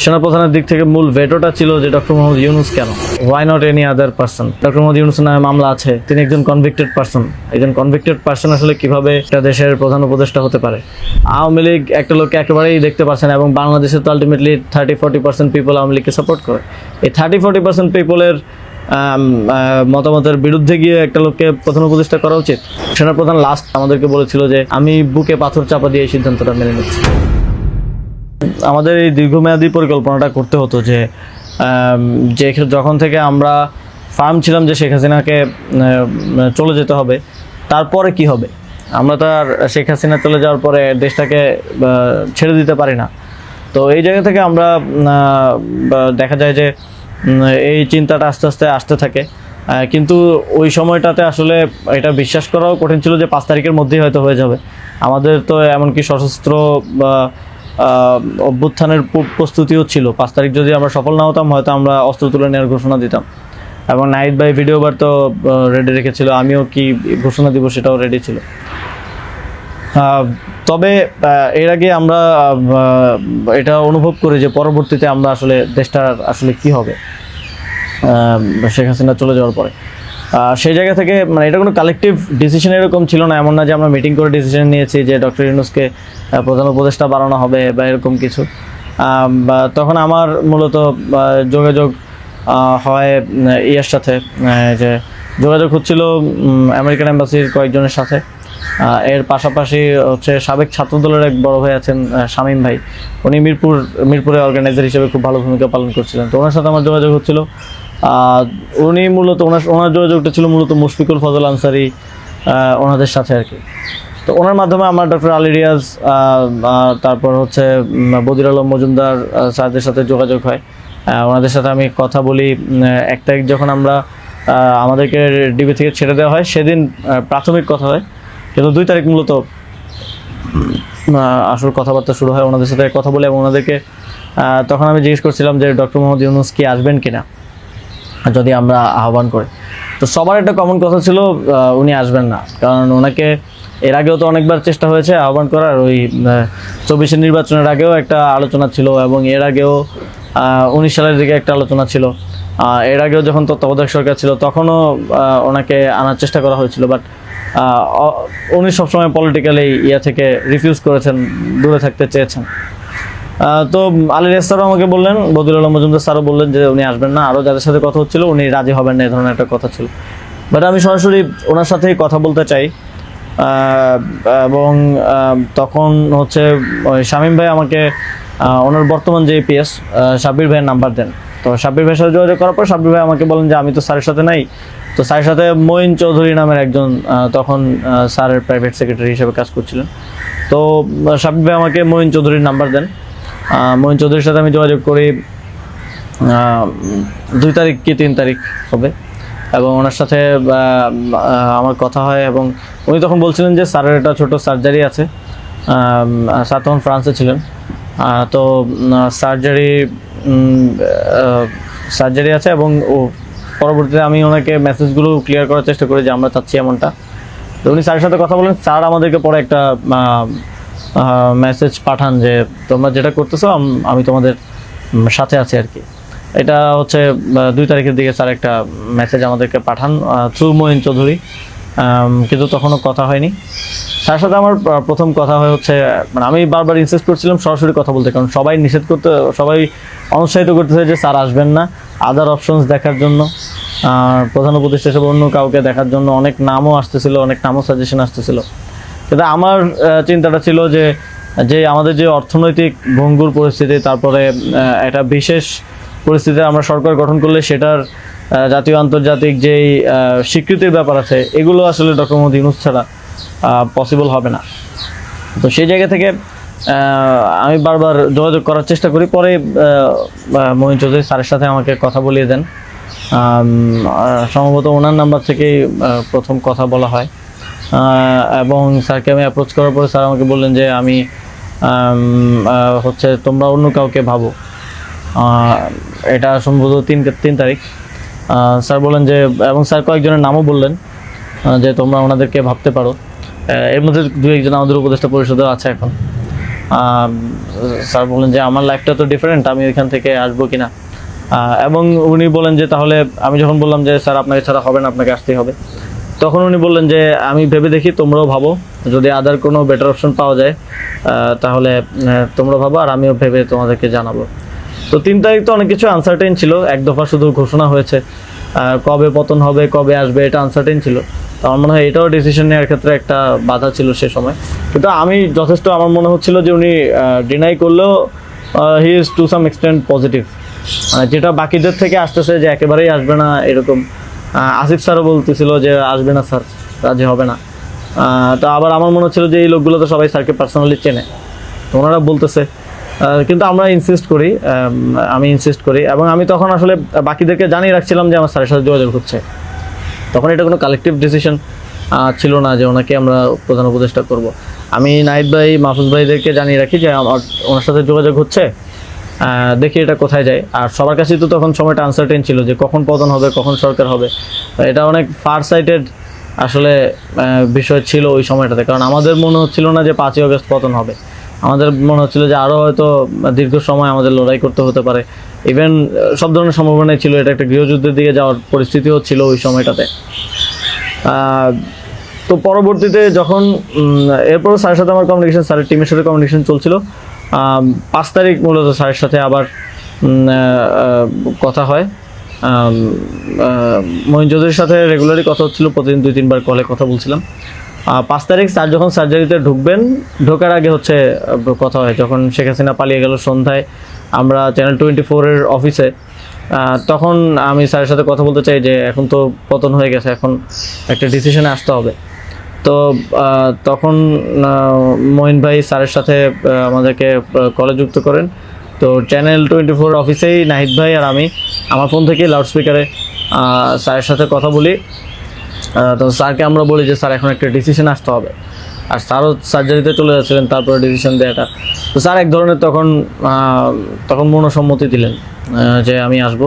সেনাপ্রধানের দিক থেকে মূল ভেটোটা ছিল যে ডক্টর মোহাম্মদ ইউনূস কেন, why not any other person. Doctor Mohammad ইউনূসের নামে মামলা আছে, তিনি একজন কনভিক্টেড পারসন। একজন কনভিক্টেড পারসন আসলে কিভাবে একটা দেশের প্রধান উপদেষ্টা হতে পারে? আওয়ামী লীগ একটা লোককে একেবারেই দেখতে পাচ্ছে না, এবং বাংলাদেশে তো আলটিমেটলি 30-40% পিপল আওয়ামী লীগকে সাপোর্ট করে। এই 30-40% পিপলের মতামতের বিরুদ্ধে গিয়ে একটা লোককে প্রধান উপদেষ্টা করা উচিত? সেনাপ্রধান লাস্ট আমাদেরকে বলেছিল যে আমি বুকে পাথর চাপা দিয়ে এই সিদ্ধান্তটা মেনে নিচ্ছি। আমাদের এই দীর্ঘমেয়াদী পরিকল্পনাটা করতে হতো যে যখন থেকে আমরা ফার্ম ছিলাম যে শেখ হাসিনাকে চলে যেতে হবে, তারপরে কি হবে? আমরা তো আর শেখ হাসিনা চলে যাওয়ার পরে দেশটাকে ছেড়ে দিতে পারি না। তো এই জায়গা থেকে আমরা দেখা যায় যে এই চিন্তাটা আস্তে আস্তে আসতে থাকে, কিন্তু ওই সময়টাতে আসলে এটা বিশ্বাস করাও কঠিন ছিল যে 5 তারিখের মধ্যেই হয়তো হয়ে যাবে। আমাদের তো এমনকি সশস্ত্র অভ্যুত্থানের প্রস্তুতিও ছিল। 5 তারিখ যদি আমরা সফল না হতাম, হয়তো আমরা অস্ত্র তুলে নেওয়ার ঘোষণা দিতাম, এবং নাহিদ ভাই ভিডিওবার তো রেডি রেখেছিল, আমিও কি ঘোষণা দিব সেটাও রেডি ছিল। তবে এর আগে আমরা এটা অনুভব করি যে পরবর্তীতে আমরা আসলে দেশটার আসলে কি হবে শেখ হাসিনা চলে যাওয়ার পরে। সেই জায়গা থেকে মানে এটা কোনো কালেকটিভ ডিসিশন এরকম ছিল না, এমন না যে আমরা মিটিং করে ডিসিশন নিয়েছি যে ডক্টর ইউনূসকে প্রধান উপদেষ্টা বানানো হবে বা এরকম কিছু। তখন আমার মূলত যোগাযোগ হয় ইয়ের সাথে, যে যোগাযোগ হচ্ছিল আমেরিকান এম্বাসির কয়েকজনের সাথে। এর পাশাপাশি হচ্ছে সাবেক ছাত্রদলের এক বড় ভাই আছেন শামীম ভাই, উনি মিরপুরে অর্গানাইজার হিসেবে খুব ভালো ভূমিকা পালন করছিলেন। তো ওনার সাথে আমার যোগাযোগ হচ্ছিল। উনি মূলত ওনার যোগাযোগটা ছিল মূলত মুশফিকুল ফজল আনসারি ওনাদের সাথে আর কি। তো ওনার মাধ্যমে আমার ডক্টর আলী রিয়াজ, তারপর হচ্ছে বদির আলম মজুমদার স্যারদের সাথে যোগাযোগ হয়। ওনাদের সাথে আমি কথা বলি। 1 তারিখ যখন আমরা আমাদেরকে ডিবি থেকে ছেড়ে দেওয়া হয়, সেদিন প্রাথমিক কথা হয়, কিন্তু 2 তারিখ মূলত আসল কথাবার্তা শুরু হয়। ওনাদের সাথে কথা বলে এবং ওনাদেরকে তখন আমি জিজ্ঞেস করছিলাম যে ডক্টর মোহাম্মদ ইউনূস কি আসবেন কিনা যদি আমরা আহ্বান করি। তো সবার একটা কমন কথা ছিল উনি আসবেন না, কারণ ওনাকে এর আগেও তো অনেকবার চেষ্টা হয়েছে আহ্বান করার। ওই 24-এর নির্বাচনের আগেও একটা আলোচনা ছিল, এবং এর আগেও 19 সালের দিকে একটা আলোচনা ছিল। এর আগেও যখন তত্ত্বাবধায়ক সরকার ছিল তখনও ওনাকে আনার চেষ্টা করা হয়েছিল, বাট উনি সবসময় পলিটিক্যালি থেকে রিফিউজ করেছেন, দূরে থাকতে চেয়েছেন। তো আলী রিয়াজ স্যারও আমাকে বললেন, বদির আলম মজুমদার স্যারও বললেন যে উনি আসবেন না। আরও যাদের সাথে কথা হচ্ছিল উনি রাজি হবেন না, এই ধরনের একটা কথা ছিল। বাট আমি সরাসরি ওনার সাথেই কথা বলতে চাই, এবং তখন হচ্ছে শামীম ভাই আমাকে ওনার বর্তমান যে এপিএস সাব্বির ভাইয়ের নাম্বার দেন। তো সাব্বির ভাইয়ের সাথে যোগাযোগ করার পর সাব্বির ভাই আমাকে বলেন যে আমি তো স্যারের সাথে নাই। তো স্যারের সাথে মঈন চৌধুরী নামের একজন তখন স্যারের প্রাইভেট সেক্রেটারি হিসেবে কাজ করছিলেন। তো সাব্বির ভাই আমাকে মঈন চৌধুরীর নাম্বার দেন। মঈন চৌধুরীর সাথে আমি যোগাযোগ করি 2 তারিখ কি 3 তারিখ হবে, এবং ওনার সাথে আমার কথা হয়। এবং উনি তখন বলছিলেন যে স্যারের একটা ছোটো সার্জারি আছে। স্যার তখন ফ্রান্সে ছিলেন। তো সার্জারি আছে, এবং পরবর্তীতে আমি ওনাকে মেসেজগুলো ক্লিয়ার করার চেষ্টা করি যে আমরা চাচ্ছি এমনটা। তো উনি স্যারের সাথে কথা বলেন। স্যার আমাদেরকে পরে একটা মেসেজ পাঠান যে তোমরা যেটা করতেছো আমি তোমাদের সাথে আছি আর কি। এটা হচ্ছে 2 তারিখের দিকে স্যার একটা মেসেজ আমাদেরকে পাঠান থ্রু মঈন চৌধুরী, কিন্তু তখনও কথা হয়নি। স্যারের সাথে আমার প্রথম কথা হচ্ছে, মানে আমি বারবার ইনসিস্ট করছিলাম সরাসরি কথা বলতে, কারণ সবাই অনুৎসাহিত করতেছে যে স্যার আসবেন না, আদার অপশনস দেখার জন্য, প্রধান উপদেষ্টা হিসেবে অন্য কাউকে দেখার জন্য অনেক নামও আসতেছিল, অনেক নামও সাজেশন আসতেছিল। কিন্তু আমার চিন্তাটা ছিল যে আমাদের যে অর্থনৈতিক ভঙ্গুর পরিস্থিতি, তারপরে একটা বিশেষ পরিস্থিতিতে আমরা সরকার গঠন করলে সেটার জাতীয় আন্তর্জাতিক যেই স্বীকৃতির ব্যাপার আছে, এগুলো আসলে ডক্টর মোহাম্মদ ইউনূস ছাড়া পসিবল হবে না। তো সেই জায়গা থেকে আমি বারবার যোগাযোগ করার চেষ্টা করি। পরে মঈন চৌধুরী স্যারের সাথে আমাকে কথা বলিয়ে দেন। সম্ভবত ওনার নাম্বার থেকেই প্রথম কথা বলা হয়, এবং স্যারকে আমি অ্যাপ্রোচ করার পরে স্যার আমাকে বললেন যে আমি হচ্ছে তোমরা অন্য কাউকে ভাবো। এটা সম্ভবত 3 তারিখ। স্যার বললেন যে, এবং স্যার কয়েকজনের নামও বললেন যে তোমরা ওনাদেরকে ভাবতে পারো। এর মধ্যে 2-1 জন আমাদের উপদেষ্টা পরিষদেও আছে এখন। স্যার বললেন যে আমার লাইফটা তো ডিফারেন্ট, আমি ওইখান থেকে আসবো কিনা। এবং উনি বলেন যে তাহলে, আমি যখন বললাম যে স্যার আপনাকে ছাড়া হবে না, আপনাকে আসতেই হবে, তখন উনি বললেন যে আমি ভেবে দেখি, তোমরাও ভাবো, যদি আদার কোনো বেটার অপশন পাওয়া যায় তাহলে তোমরা ভাবো, আর আমিও ভেবে তোমাদেরকে জানাবো। তো 3 তারিখ তো অনেক কিছু আনসার্টেন ছিল, এক দফা শুধু ঘোষণা হয়েছে, কবে পতন হবে, কবে আসবে, এটা আনসার্টেন ছিল। তো আমার মনে হয় এটাও ডিসিশন নেওয়ার ক্ষেত্রে একটা বাধা ছিল সে সময়। কিন্তু আমি যথেষ্ট, আমার মনে হচ্ছিল যে উনি ডিনাই করলেও he is to some extent positive, যেটা বাকিদের থেকে আসতেছে যে একেবারেই আসবে না এরকম। আসিফ স্যারও বলতেছিল যে আসবে না স্যার, রাজি হবে না। তো আবার আমার মনে হচ্ছিল যে এই লোকগুলো তো সবাই স্যারকে পার্সোনালি চেনে, তো ওনারা বলতেছে, কিন্তু আমরা ইনসিস্ট করি, আমি ইনসিস্ট করি, এবং আমি তখন আসলে বাকিদেরকে জানিয়ে রাখছিলাম যে আমার স্যারের সাথে যোগাযোগ হচ্ছে। তখন এটা কোনো কালেকটিভ ডিসিশন ছিল না যে ওনাকে আমরা প্রধান উপদেষ্টা করব। আমি নাহিদ ভাই, মাহফুজ ভাইদেরকে জানিয়ে রাখি যে আমার ওনার সাথে যোগাযোগ হচ্ছে, দেখি এটা কোথায় যায়। আর সবার কাছেই তো তখন সময়টা আনসার্টেন ছিল যে কখন পতন হবে, কখন সরকার হবে। এটা অনেক ফার সাইটেড আসলে বিষয় ছিল ওই সময়টাতে, কারণ আমাদের মনে হচ্ছিল না যে 5ই আগস্ট পতন হবে, আমাদের মনে হচ্ছিল যে আরও হয়তো দীর্ঘ সময় আমাদের লড়াই করতে হতে পারে। ইভেন সব ধরনের সম্ভাবনাই ছিল, এটা একটা গৃহযুদ্ধের দিকে যাওয়ার পরিস্থিতিও ছিল ওই সময়টাতে। তো পরবর্তীতে যখন এরপর স্যারের সাথে আমার কমিউনিকেশন, স্যারের টিমের সাথে কমিউনিকেশন চলছিল। 5 তারিখ মূলত স্যারের সাথে আবার কথা হয়। মহিন চৌধুরীর সাথে রেগুলারই কথা হচ্ছিল, প্রতিদিন 2-3 বার কলে কথা বলছিলাম। 5 তারিখ স্যার যখন সার্জারিতে ঢুকবেন, ঢোকার আগে হচ্ছে কথা হয়, যখন শেখ হাসিনা পালিয়ে গেল সন্ধ্যায়, আমরা চ্যানেল 24-এর অফিসে, তখন আমি স্যারের সাথে কথা বলতে চাই যে এখন তো পতন হয়ে গেছে, এখন একটা ডিসিশনে আসতে হবে। তো তখন মঈন ভাই স্যারের সাথে আমাদেরকে কলে যুক্ত করেন। তো চ্যানেল 24 অফিসেই নাহিদ ভাই আর আমি আমার ফোন থেকে লাউডস্পিকারে স্যারের সাথে কথা বলি। তো স্যারকে আমরা বলি যে স্যার এখন একটা ডিসিশন আসতে হবে, আর স্যারও সার্জারিতে চলে যাচ্ছিলেন, তারপরে ডিসিশন দেওয়াটা। তো স্যার এক ধরনের তখন মনসম্মতি দিলেন যে আমি আসব।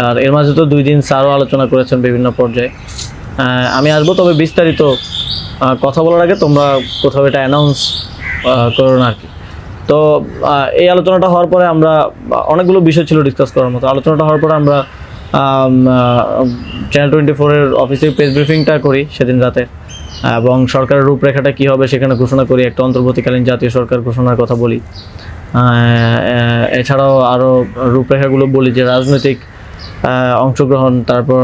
আর এর মাঝে তো 2 দিন স্যারও আলোচনা করেছেন বিভিন্ন পর্যায়ে, আমি আসবো, তবে বিস্তারিত কথা বলার আগে তোমরা কোথাও এটা অ্যানাউন্স করো না আর কি। তো এই আলোচনাটা হওয়ার পরে আমরা, অনেকগুলো বিষয় ছিল ডিসকাস করার মতো, আলোচনাটা হওয়ার পরে আমরা চ্যানেল 24-এর অফিসে প্রেস ব্রিফিংটা করি সেদিন রাতে, এবং সরকারের রূপরেখাটা কী হবে সেখানে ঘোষণা করি, একটা অন্তর্বর্তীকালীন জাতীয় সরকার ঘোষণার কথা বলি। এছাড়াও আরও রূপরেখাগুলো বলি যে রাজনৈতিক অংশগ্রহণ, তারপর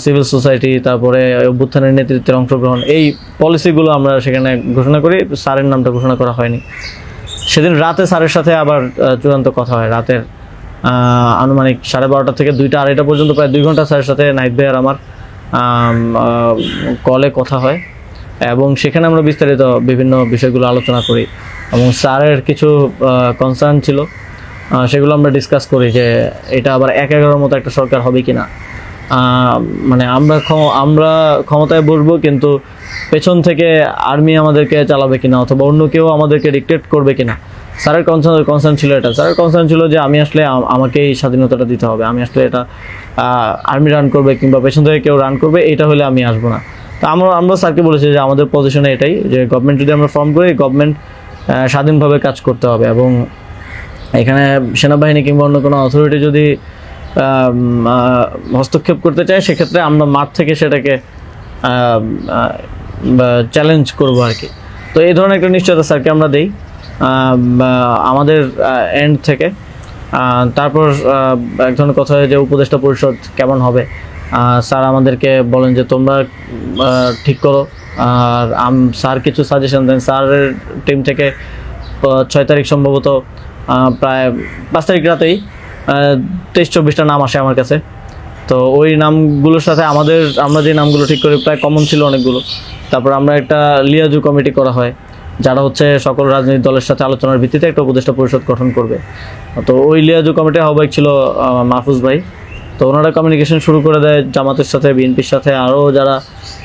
সিভিল সোসাইটি, তারপরে অভ্যুত্থানের নেতৃত্বের অংশগ্রহণ, এই পলিসিগুলো আমরা সেখানে ঘোষণা করি। স্যারের নামটা ঘোষণা করা হয়নি। সেদিন রাতে স্যারের সাথে আবার চূড়ান্ত কথা হয়, রাতের আনুমানিক 12:30 থেকে 2টা-2:30 পর্যন্ত, প্রায় 2 ঘন্টা স্যারের সাথে নাহিদ ভাই আর আমার কলে কথা হয়, এবং সেখানে আমরা বিস্তারিত বিভিন্ন বিষয়গুলো আলোচনা করি, এবং স্যারের কিছু কনসার্ন ছিল সেগুলো আমরা ডিসকাস করি যে এটা আবার 1-11 মতো একটা সরকার হবে কিনা, মানে আমরা ক্ষমতায় বসবো কিন্তু পেছন থেকে আর্মি আমাদেরকে চালাবে কিনা, অথবা অন্য কেউ আমাদেরকে ডিক্টেট করবে কিনা। স্যারের কনসার্ন ছিল এটা। স্যারের কনসার্ন ছিল যে আমি আসলে আমাকেই স্বাধীনতাটা দিতে হবে, আমি আসলে এটা আর্মি রান করবে কিংবা পেছন থেকে কেউ রান করবে, এটা হলে আমি আসবো না। তো আমরা স্যারকে বলেছি যে আমাদের পজিশনে এটাই, যে গভর্নমেন্ট যদি আমরা ফর্ম করি, গভর্নমেন্ট স্বাধীনভাবে কাজ করতে হবে, এবং এখানে সেনাবাহিনী কিংবা অন্য কোনো অথরিটি যদি হস্তক্ষেপ করতে চায়, সেক্ষেত্রে আমরা মাঠ থেকে সেটাকে চ্যালেঞ্জ করবো আর কি। তো এই ধরনের একটা নিশ্চয়তা স্যারকে আমরা দিই আমাদের এন্ড থেকে। তারপর এক ধরনের কথা হয় যে উপদেষ্টা পরিষদ কেমন হবে, স্যার আমাদেরকে বলেন যে তোমরা ঠিক করো, আর স্যার কিছু সাজেশন দেন। স্যারের টিম থেকে 6 তারিখ সম্ভবত প্রায় 5 তারিখ রাতেই 23-24টা নাম আসে আমার কাছে। তো ওই নামগুলোর সাথে আমরা যে নামগুলো ঠিক করি প্রায় কমন ছিল অনেকগুলো। তারপর আমরা একটা লিয়াজু কমিটি করা হয়, যারা হচ্ছে সকল রাজনৈতিক দলের সাথে আলোচনার ভিত্তিতে একটা উপদেষ্টা পরিষদ গঠন করবে। তো ওই লিয়াজু কমিটির আহ্বায়ক ছিল মাহফুজ ভাই। তো ওনারা কমিউনিকেশন শুরু করে দেয় জামাতের সাথে, বিএনপির সাথে, আরও যারা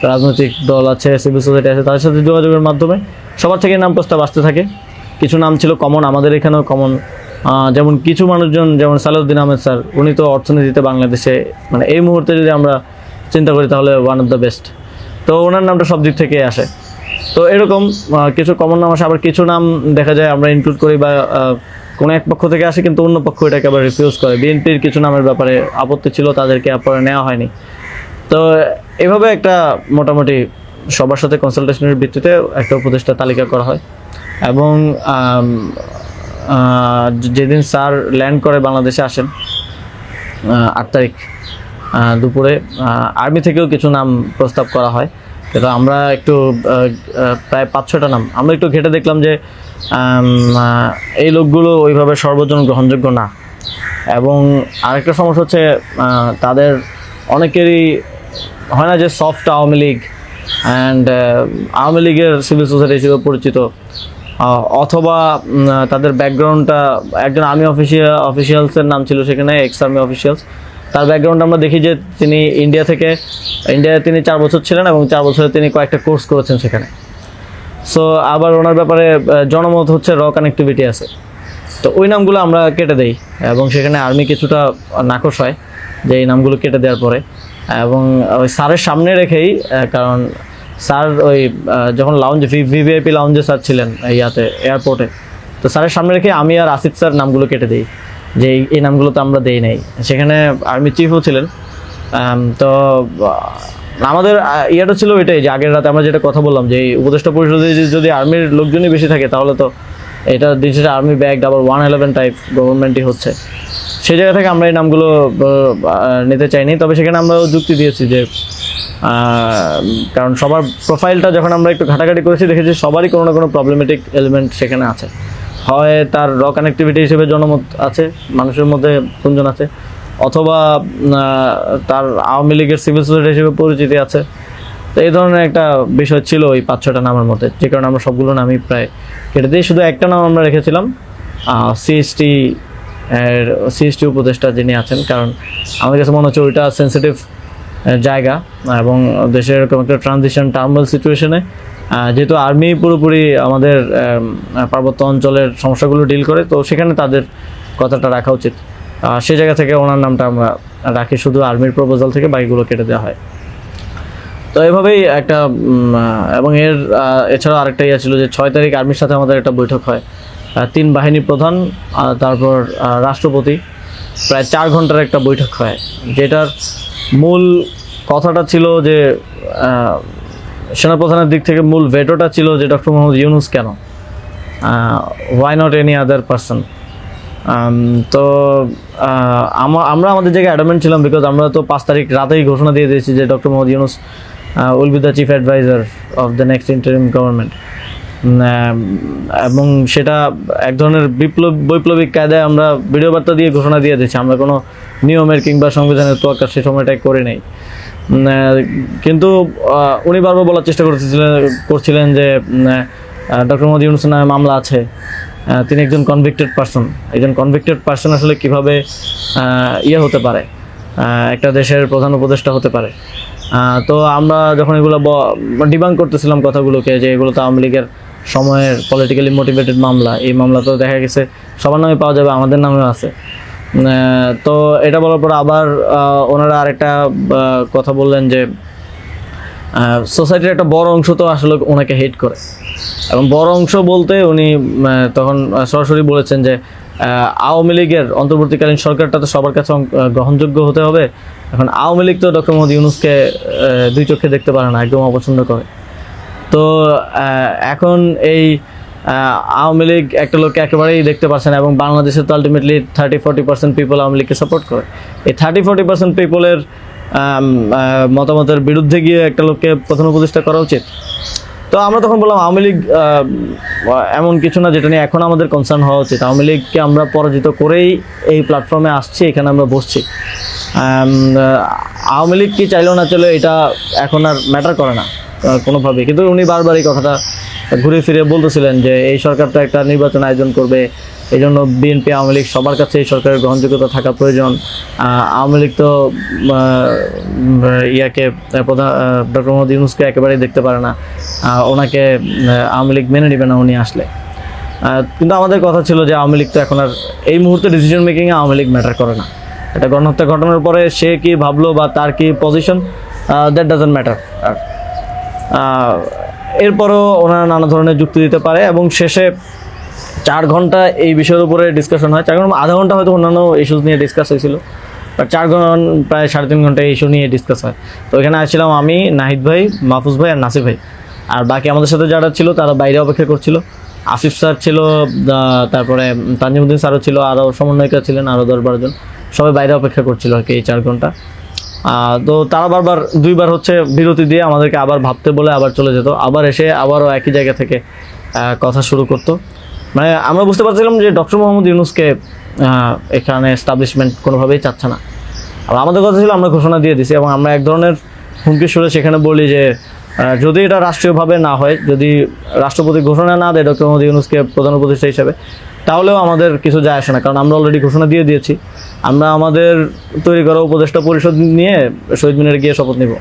রাজনৈতিক দল আছে, সিভিল সোসাইটি আছে, তাদের সাথে যোগাযোগের মাধ্যমে সবার থেকে নাম প্রস্তাব আসতে থাকে। কিছু নাম ছিল কমন, আমাদের এখানেও কমন, যেমন কিছু মানুষজন, যেমন সালাউদ্দিন আহমেদ স্যার, উনি তো অর্থনীতিতে বাংলাদেশে মানে এই মুহূর্তে যদি আমরা চিন্তা করি তাহলে ওয়ান অফ দ্য বেস্ট। তো ওনার নামটা সব দিক থেকে আসে। তো এরকম কিছু কমন নাম আসে, আবার কিছু নাম দেখা যায় আমরা ইনক্লুড করি বা কোনো এক পক্ষ থেকে আসে কিন্তু অন্য পক্ষ এটাকে আবার রিফিউজ করে। বিএনপির কিছু নামের ব্যাপারে আপত্তি ছিল, তাদেরকে পরে নেওয়া হয়নি। তো এভাবে একটা মোটামুটি সবার সাথে কনসালটেশনের ভিত্তিতে একটা উপদেষ্টা তালিকা করা হয়। এবং যেদিন স্যার ল্যান্ড করে বাংলাদেশে আসেন 8 তারিখ দুপুরে, আর্মি থেকেও কিছু নাম প্রস্তাব করা হয়। কিন্তু আমরা একটু প্রায় 5-6টা নাম আমরা একটু ঘেটে দেখলাম যে এই লোকগুলো ওইভাবে সর্বজন গ্রহণযোগ্য না। এবং আরেকটা সমস্যা হচ্ছে তাদের অনেকেরই হয় না যে সফট আওয়ামী লীগ অ্যান্ড আওয়ামী লীগের সিভিল সোসাইটি হিসেবে পরিচিত, অথবা তাদের ব্যাকগ্রাউন্ডটা একজন আর্মি অফিসিয়ালসের নাম ছিল সেখানে, এক্স আর্মি অফিসিয়ালস। তার ব্যাকগ্রাউন্ড আমরা দেখি যে তিনি ইন্ডিয়ায় তিনি 4 বছর ছিলেন এবং 4 বছরে তিনি কয়েকটা কোর্স করেছেন সেখানে। সো আবার ওনার ব্যাপারে জনমত হচ্ছে র কানেক্টিভিটি আছে। তো ওই নামগুলো আমরা কেটে দেই এবং সেখানে আর্মি কিছুটা নাকশ হয় যে এই নামগুলো কেটে দেওয়ার পরে। এবং ওই স্যারের সামনে রেখেই, কারণ স্যার ওই যখন ভিভিআইপি লাউঞ্জে স্যার ছিলেন ইয়াতে এয়ারপোর্টে, তো স্যারের সামনে রেখে আমি আর আসিফ স্যার নামগুলো কেটে দিই যে এই নামগুলো তো আমরা দেই নাই। সেখানে আর্মি চিফও ছিলেন। তো আমাদের ইয়েটা ছিল এটাই যে আগের রাতে আমরা যেটা কথা বললাম যে এই উপদেষ্টা পরিষদে যদি আর্মির লোকজনই বেশি থাকে তাহলে তো এটা দিন শেষে আর্মি ব্যাগড আবার 111 টাইপ গভর্নমেন্টই হচ্ছে। সেই জায়গা থেকে আমরা এই নামগুলো নিতে চাইনি। তবে সেখানে আমরা যুক্তি দিয়েছি যে কারণ সবার প্রোফাইলটা যখন আমরা একটু ঘাটাঘাটি করেছি দেখেছি সবারই কোনো না কোনো প্রবলেমেটিক এলিমেন্ট সেখানে আছে। হয় তার র কানেক্টিভিটি হিসেবে জনমত আছে, মানুষের মধ্যে গুঞ্জন আছে, অথবা তার আওয়ামী লীগের সিভিল সোসাইটি হিসেবে পরিচিতি আছে। তো এই ধরনের একটা বিষয় ছিল ওই 5-6টা নামের মধ্যে, যে কারণে আমরা সবগুলো নামই প্রায় কেটে দিই। শুধু একটা নাম আমরা রেখেছিলাম সিএসটি উপদেষ্টা যিনি আছেন, কারণ আমার কাছে মনে হচ্ছে ওইটা সেন্সিটিভ জায়গা এবং দেশের এরকম একটা ট্রানজিশন টার্মাল সিচুয়েশনে যেহেতু আর্মি পুরোপুরি আমাদের পার্বত্য অঞ্চলের সমস্যাগুলো ডিল করে, তো সেখানে তাদের কথাটা রাখা উচিত। সেই জায়গা থেকে ওনার নামটা আমরা রাখি, শুধু আর্মির প্রপোজাল থেকে বাকিগুলো কেটে দেওয়া হয়। তো এভাবেই একটা এবং এছাড়াও আরেকটা ইয়ে ছিল যে 6 তারিখ আর্মির সাথে আমাদের একটা বৈঠক হয়, 3 বাহিনী প্রধান তারপর রাষ্ট্রপতি, প্রায় 4 ঘন্টার একটা বৈঠক হয়। যেটার মূল কথাটা ছিল যে সেনাপ্রধানের দিক থেকে মূল ভেটোটা ছিল যে ডক্টর মোহাম্মদ ইউনূস কেন, why not any other person. তো আমরা আমাদের জায়গায় অ্যাডামেন্ট ছিলাম, বিকজ আমরা তো 5 তারিখ রাতেই ঘোষণা দিয়ে দিয়েছি যে doctor Mohammad Yunus will be the chief adviser of the next interim government. এবং সেটা এক ধরনের বৈপ্লবিক কায়দায় আমরা ভিডিও বার্তা দিয়ে ঘোষণা দিয়ে দিয়েছি, আমরা কোনো নিয়মের কিংবা সংবিধানের তোয়াক্কা সে সময়টাই করে নেই। কিন্তু উনি বারবার বলার চেষ্টা করছিলেন যে ডক্টর মোহাম্মদ ইউনূসের নামে মামলা আছে, তিনি একজন কনভিক্টেড পারসন। একজন কনভিক্টেড পারসন আসলে কীভাবে হতে পারে, একটা দেশের প্রধান উপদেষ্টা হতে পারে। তো আমরা যখন এগুলো ডিবাঙ্ক করতেছিলাম কথাগুলোকে যে এগুলো তো আওয়ামী লীগের সময়ের পলিটিক্যালি মোটিভেটেড মামলা, এই মামলা তো দেখা গেছে সবার নামে পাওয়া যাবে, আমাদের নামেও আছে। তো এটা বলার পর আবার ওনারা আরেকটা কথা বললেন যে সোসাইটির একটা বড় অংশ তো আসলে ওনাকে হেট করে, এবং বড় অংশ বলতে উনি তখন সরাসরি বলেছেন যে আওয়ামী লীগের অন্তর্বর্তীকালীন সরকারটা তো সবার কাছে গ্রহণযোগ্য হতে হবে। এখন আওয়ামী লীগ তো ডক্টর মোহাম্মদ ইউনূসকে 2 চোখে দেখতে পারে না, একদম অপছন্দ করে। তো এখন এই আওয়ামী লীগ একটা লোককে একেবারেই দেখতে পাচ্ছে না, এবং বাংলাদেশে তো আলটিমেটলি 30-40% পিপল আওয়ামী লীগকে সাপোর্ট করে। এই 30-40% পিপলের মতামতের বিরুদ্ধে গিয়ে একটা লোককে প্রধান উপদেষ্টা করা উচিত। তো আমরা তখন বললাম আওয়ামী লীগ এমন কিছু না যেটা নিয়ে এখন আমাদের কনসার্ন হওয়া উচিত। আওয়ামী লীগকে আমরা পরাজিত করেই এই প্ল্যাটফর্মে আসছি, এখানে আমরা বসছি। আওয়ামী লীগ কি চাইলেও না চলে এটা এখন আর ম্যাটার করে না কোনোভাবেই। কিন্তু উনি বারবার এই কথাটা ঘুরে ফিরে বলতেছিলেন যে এই সরকার তো একটা নির্বাচন আয়োজন করবে, এই জন্য বিএনপি আওয়ামী লীগ সবার কাছে এই সরকারের গ্রহণযোগ্যতা থাকা প্রয়োজন। আওয়ামী লীগ তো ডক্টর মোহাম্মদ ইউনূসকে একেবারেই দেখতে পারে না, ওনাকে আওয়ামী লীগ মেনে নেবে না উনি আসলে। কিন্তু আমাদের কথা ছিল যে আওয়ামী লীগ তো এখন আর এই মুহূর্তে ডিসিশন মেকিংয়ে আওয়ামী লীগ ম্যাটার করে না। এটা গণহত্যা ঘটনার পরে সে কি ভাবলো বা তার কি পজিশন, দ্যাট ডাজন্ট ম্যাটার। এরপরও ওনারা নানা ধরনের যুক্তি দিতে পারে এবং শেষে 4 ঘন্টা এই বিষয়ের উপরে ডিসকাশন হয়। 4 ঘন্টা, আধা ঘন্টা হয়তো অন্যান্য ইস্যুস নিয়ে ডিসকাস হয়েছিল, বাট 4 ঘন্টা প্রায় 3.5 ঘন্টা এই ইস্যু নিয়ে ডিসকাস হয়। তো এখানে আসছিলাম আমি, নাহিদ ভাই, মাহফুজ ভাই আর নাসির ভাই, আর বাকি আমাদের সাথে যারা ছিল তারা বাইরে অপেক্ষা করছিল। আসিফ স্যার ছিল, তারপরে তানজিমুদ্দিন স্যারও ছিল, আরও সমন্বয়িকা ছিলেন আরও 10-12 জন, সবাই বাইরে অপেক্ষা করছিল আর কি এই 4 ঘন্টা। তো তারা বারবার 2বার হচ্ছে বিরতি দিয়ে আমাদেরকে আবার ভাবতে বলে আবার চলে যেত, আবার এসে আবারও একই জায়গা থেকে কথা শুরু করতো। মানে আমরা বুঝতে পারছিলাম যে ডক্টর মোহাম্মদ ইউনূসকে এখানে এস্টাবলিশমেন্ট কোনোভাবেই চাচ্ছে না। আর আমাদের কথা ছিল আমরা ঘোষণা দিয়ে দিছি, এবং আমরা এক ধরনের হুমকি সুরে সেখানে বলি যে যদি এটা রাষ্ট্রীয়ভাবে না হয়, যদি রাষ্ট্রপতি ঘোষণা না দেয় ডক্টর মোহাম্মদ ইউনূসকে প্রধান উপদেষ্টা হিসেবে, তাহলেও আমাদের কিছু যায় আসে না, কারণ আমরা অলরেডি ঘোষণা দিয়ে দিয়েছি। আমরা আমাদের তৈরি করা উপদেষ্টা পরিষদ নিয়ে শহীদ মিনারে গিয়ে শপথ নিব।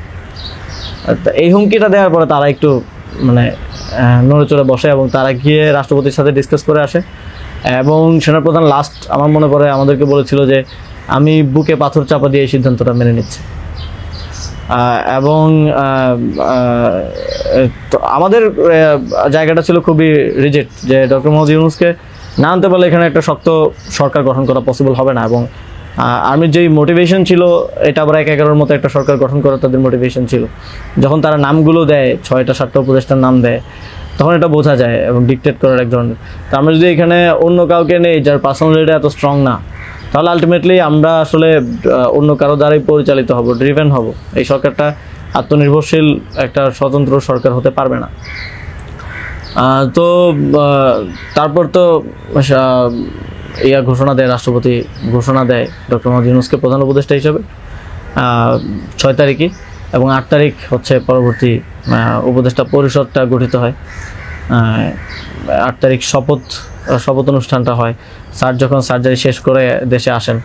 এই হুমকিটা দেওয়ার পরে তারা একটু মানে নড়েচড়ে বসে এবং তারা গিয়ে রাষ্ট্রপতির সাথে ডিসকাস করে আসে। এবং সেনাপ্রধান লাস্ট আমার মনে পড়ে আমাদেরকে বলেছিল যে আমি বুকে পাথর চাপা দিয়ে এই সিদ্ধান্তটা মেনে নিচ্ছি। এবং তো আমাদের জায়গাটা ছিল খুবই রিজেক্ট, যে ডক্টর মোহাম্মদ ইউনূসকে না আনতে পারলে এখানে একটা শক্ত সরকার গঠন করা পসিবল হবে না। এবং আর্মির যেই মোটিভেশন ছিল, এটা আবার 1-11-র মতো একটা সরকার গঠন করার তাদের মোটিভেশন ছিল। যখন তারা নামগুলো দেয়, 6টা-7টা উপদেষ্টার নাম দেয়, তখন এটা বোঝা যায় এবং ডিকটেট করার এক ধরনের। তো আমরা যদি এখানে অন্য কাউকে নেই যার পার্সোনালিটি এত স্ট্রং না, তাহলে আলটিমেটলি আমরা আসলে অন্য কারো দ্বারাই পরিচালিত হব, ড্রিভেন হব। এই সরকারটা আত্মনির্ভরশীল একটা স্বতন্ত্র সরকার হতে পারবে না। তো তারপর তো ঘোষণা দেয়, রাষ্ট্রপতি ঘোষণা দেয় ডক্টর মোহাম্মদ ইউনূসকে প্রধান উপদেষ্টা হিসেবে 6 তারিখে, এবং 8 তারিখ হচ্ছে পরবর্তী উপদেষ্টা পরিষদটা গঠিত হয়। 8 তারিখ শপথ অনুষ্ঠানটা হয়। স্যার যখন সার্জারি শেষ করে দেশে আসেন,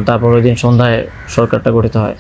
তারপর ওই দিন সন্ধ্যায় সরকারটা গঠিত হয়।